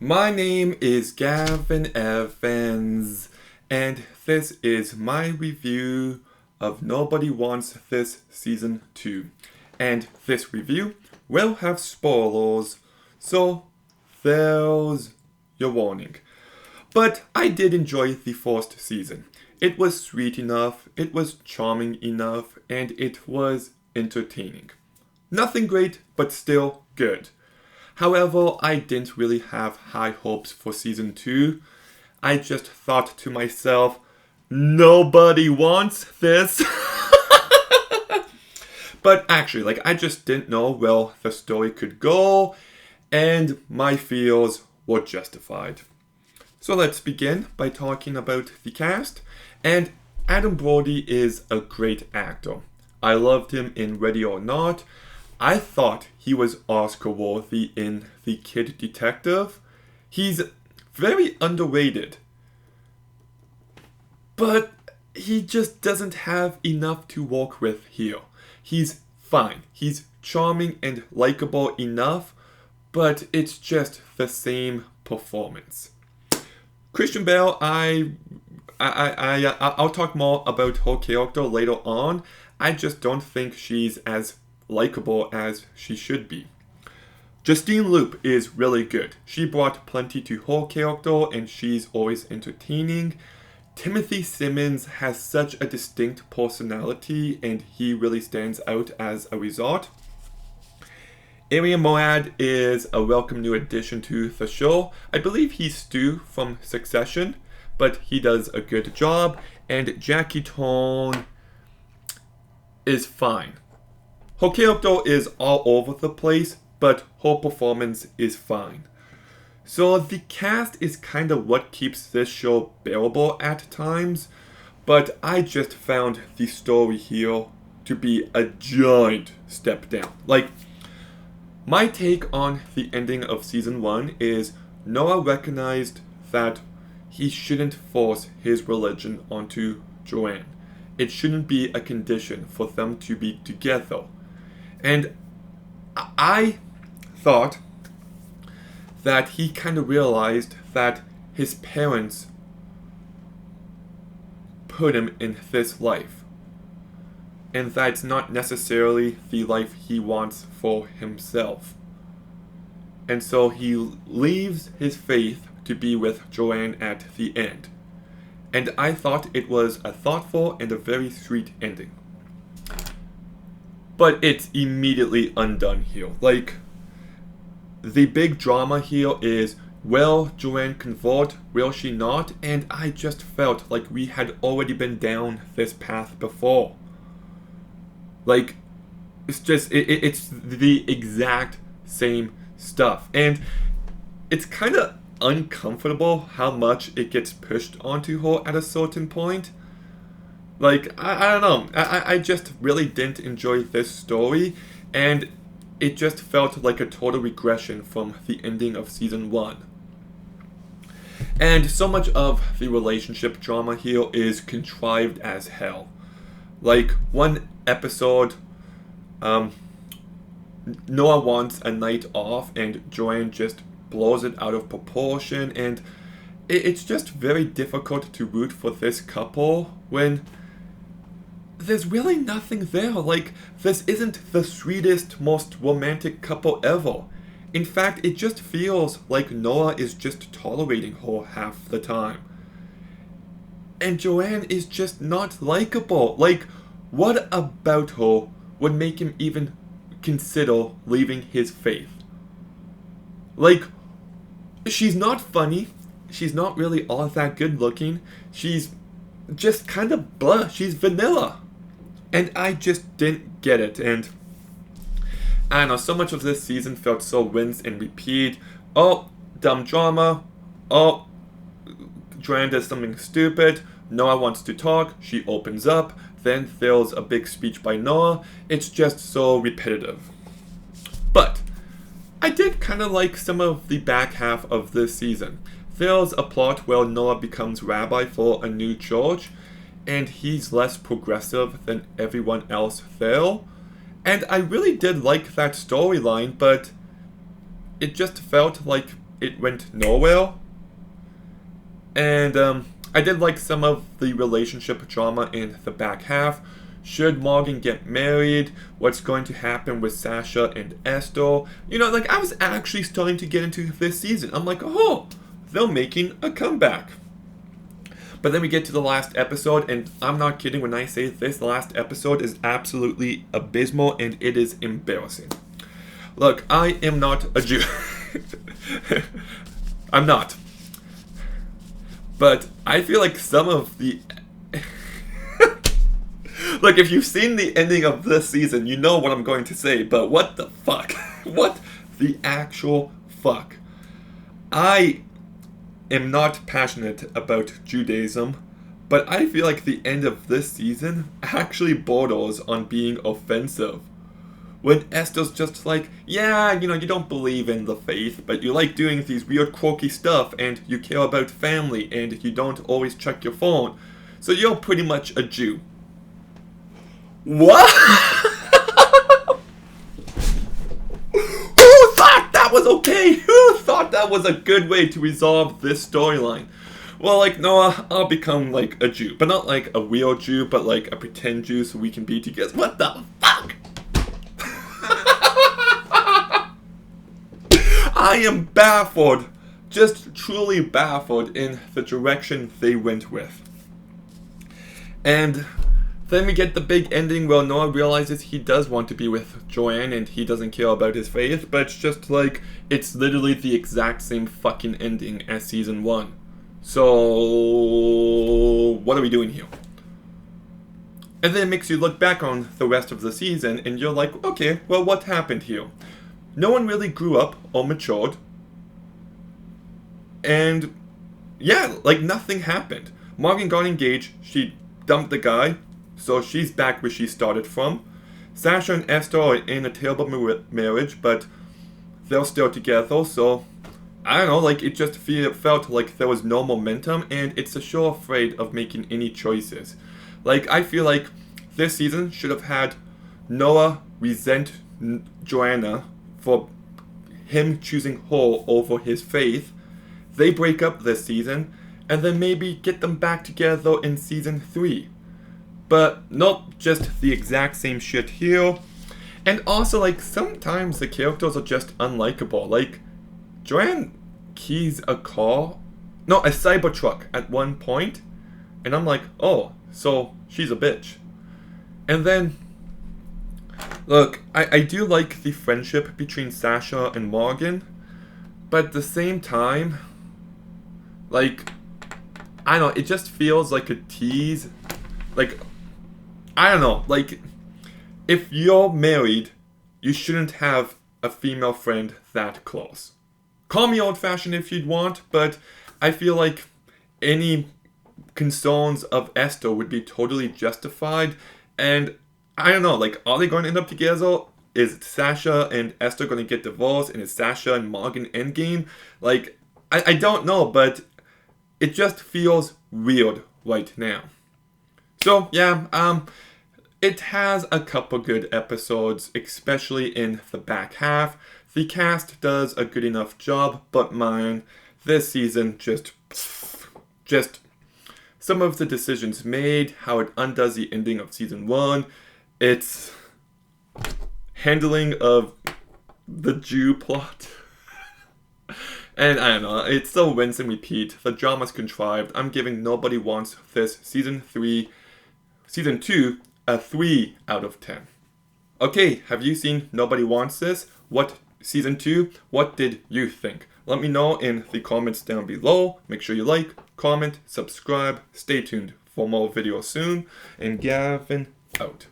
My name is Gavin Evans, and this is my review of Nobody Wants This Season 2. And this review will have spoilers, so there's your warning. But I did enjoy the first season. It was sweet enough, it was charming enough, and it was entertaining. Nothing great, but still good. However, I didn't really have high hopes for season 2. I just thought to myself, nobody wants this. But actually, I just didn't know where the story could go, and my fears were justified. So let's begin by talking about the cast. And Adam Brody is a great actor. I loved him in Ready or Not. I thought he was Oscar worthy in The Kid Detective. He's very underrated. But he just doesn't have enough to work with here. He's fine. He's charming and likable enough, but it's just the same performance. Christian Bale, I'll talk more about her character later on. I just don't think she's as likable as she should be. Justine Loop is really good. She brought plenty to her character and she's always entertaining. Timothy Simmons has such a distinct personality and he really stands out as a result. Arian Moayed is a welcome new addition to the show. I believe he's Stu from Succession, but he does a good job. And Jackie Tohn is fine. Her character is all over the place, but her performance is fine. So the cast is kind of what keeps this show bearable at times, but I just found the story here to be a giant step down. My take on the ending of season 1 is Noah recognized that he shouldn't force his religion onto Joanne. It shouldn't be a condition for them to be together. And I thought that he kind of realized that his parents put him in this life. And that's not necessarily the life he wants for himself. And so he leaves his faith to be with Joanne at the end. And I thought it was a thoughtful and a very sweet ending. But it's immediately undone here. The big drama here is, will Joanne convert? Will she not? And I just felt like we had already been down this path before. It's the exact same stuff. And it's kind of uncomfortable how much it gets pushed onto her at a certain point. I don't know. I just really didn't enjoy this story, and it just felt like a total regression from the ending of season 1. And so much of the relationship drama here is contrived as hell. One episode, Noah wants a night off, and Joanne just blows it out of proportion, and it's just very difficult to root for this couple when there's really nothing there. This isn't the sweetest, most romantic couple ever. In fact, it just feels like Noah is just tolerating her half the time. And Joanne is just not likable. What about her would make him even consider leaving his faith? She's not funny. She's not really all that good looking. She's just kind of blah. She's vanilla. And I just didn't get it. And I don't know, so much of this season felt so rinse and repeat. Oh, dumb drama. Oh, Joanne does something stupid. Noah wants to talk. She opens up. Then there's a big speech by Noah. It's just so repetitive. But I did kind of like some of the back half of this season. There's a plot where Noah becomes rabbi for a new church, and he's less progressive than everyone else there. And I really did like that storyline, but it just felt like it went nowhere. And I did like some of the relationship drama in the back half. Should Morgan get married? What's going to happen with Sasha and Esther? You know, like, I was actually starting to get into this season. I'm like, oh, they're making a comeback. But then we get to the last episode, and I'm not kidding when I say this last episode is absolutely abysmal, and it is embarrassing. Look, I am not a Jew. I'm not. But I feel like some of the... Look, if you've seen the ending of this season, you know what I'm going to say, but what the fuck? What the actual fuck? I am not passionate about Judaism, but I feel like the end of this season actually borders on being offensive. When Esther's just like, yeah, you know, you don't believe in the faith, but you like doing these weird quirky stuff, and you care about family, and you don't always check your phone, so you're pretty much a Jew. What? Who thought that was okay? Who thought that was a good way to resolve this storyline? Well, like, Noah, I'll become, like, a Jew. But not, like, a real Jew, but, like, a pretend Jew so we can be together. What the fuck? I am baffled. Just truly baffled in the direction they went with. And then we get the big ending where Noah realizes he does want to be with Joanne and he doesn't care about his faith, but it's just like, it's literally the exact same fucking ending as season 1. So, what are we doing here? And then it makes you look back on the rest of the season and you're like, okay, well, what happened here? No one really grew up or matured. And, yeah, like nothing happened. Morgan got engaged, she dumped the guy, so she's back where she started from. Sasha and Esther are in a terrible marriage, but they're still together, so I don't know, like it just felt like there was no momentum, and it's a show afraid of making any choices. Like, I feel like this season should have had Noah resent Joanna for him choosing her over his faith. They break up this season, and then maybe get them back together in season 3. But nope, just the exact same shit here. And also, like, sometimes the characters are just unlikable. Like, Joanne keys a Cybertruck at one point, and I'm like, oh, so she's a bitch. And then, look, I do like the friendship between Sasha and Morgan, but at the same time, like, I don't know, it just feels like a tease. Like, I don't know, like, if you're married, you shouldn't have a female friend that close. Call me old-fashioned if you'd want, but I feel like any concerns of Esther would be totally justified, and I don't know, like, are they going to end up together? Is Sasha and Esther going to get divorced, and is Sasha and Morgan endgame? Like, I don't know, but it just feels weird right now. So, yeah, it has a couple good episodes, especially in the back half. The cast does a good enough job, but man, this season just some of the decisions made, how it undoes the ending of season 1, its handling of the Jew plot. And I don't know, it's still rinse and repeat. The drama's contrived. I'm giving Nobody Wants This season 2 a 3 out of 10. Okay, have you seen Nobody Wants This? What season 2? What did you think? Let me know in the comments down below. Make sure you like, comment, subscribe. Stay tuned for more videos soon. And Gavin out.